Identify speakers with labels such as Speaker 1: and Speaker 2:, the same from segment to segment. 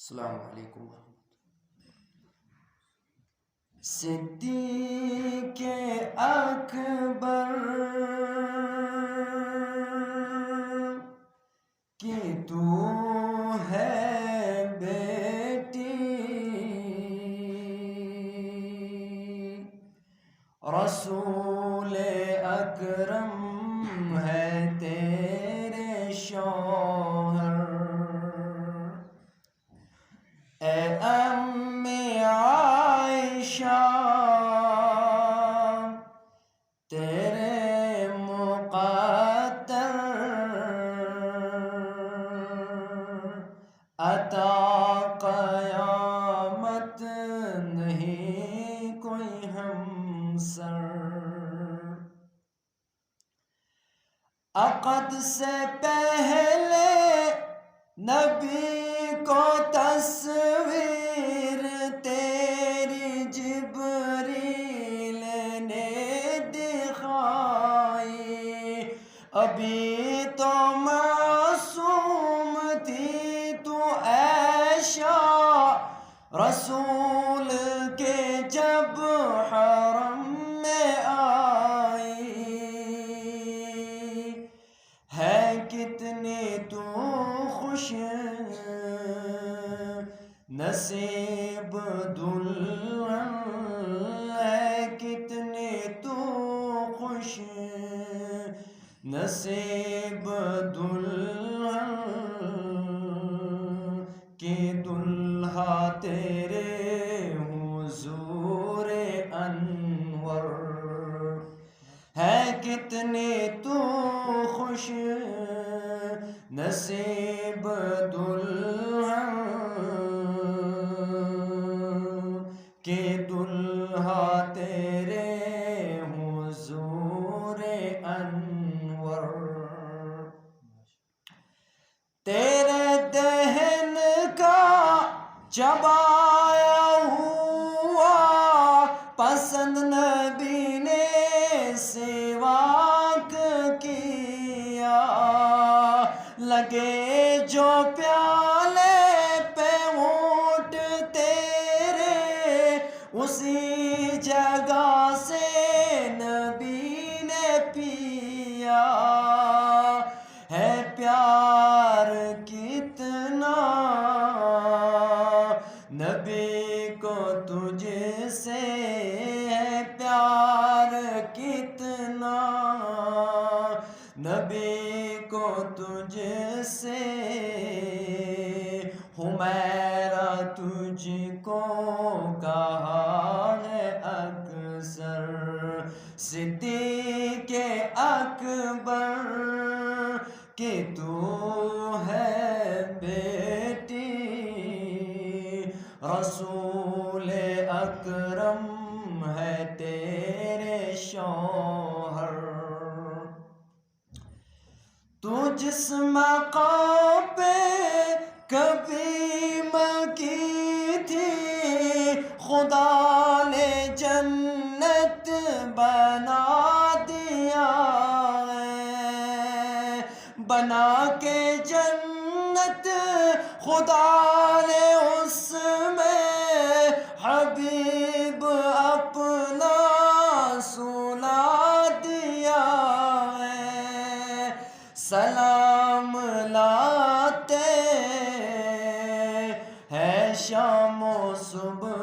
Speaker 1: السلام علیکم صدیق اکبر کہ تو ہے بیٹی رسول اکرم ہے تیرے شوہر اے امی عائشہ تیرے مقدر عطا قیامت نہیں کوئی ہمسر عقد سے پہلے نبی کو تصویر تیری جبریل نے دکھائی ابھی تو معصوم تھی تو عائشہ رسول کے جب حرم میں آئی ہے کتنی تو خوش نصیب دلہن ہے کتنی تو خوش نصیب دلہن کہ دلہا تیرے حضور انور ہے کتنی تو خوش نصیب دلہن کہ دلہا تیرے حضور انور تیرے دہن کا چبایا ہوا پسند نبی نے سواک کیا لگے جو پیالے پہ ہونٹ تیرے اسی جگہ سے نبی نے پیا ہے پیار کتنا نبی کو تجھ سے ہے پیار کتنا نبی کو تجھ سے حمیرہ تجھ کو کہا ہے اکثر صدیق اکبر کہ تو ہے بیٹی رسول اکرم ہے تیرے شوہر تو جس مقام پہ کبھی مکی تھی خدا نے جنت بنا دیا ہے بنا کے جنت خدا نے اس میں حبیب اپنا سلا دیا ہے سلام لاتے ہے شام و صبح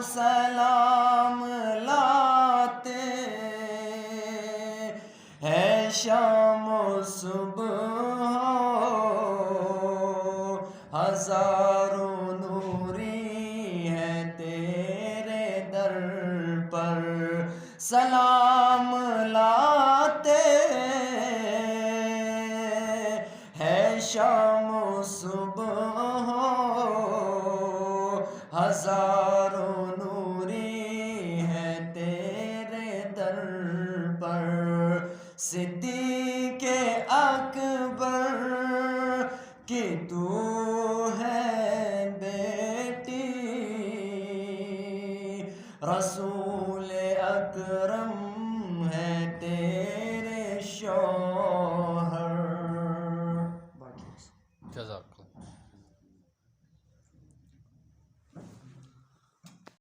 Speaker 1: سلام لاتے ہے شام و صبح ہزاروں نوری ہے تیرے در پر سلام لاتے ہے شام و صبح ہزاروں نوری ہے تیرے در پر صدیق اکبر کہ تو ہے بیٹی رسول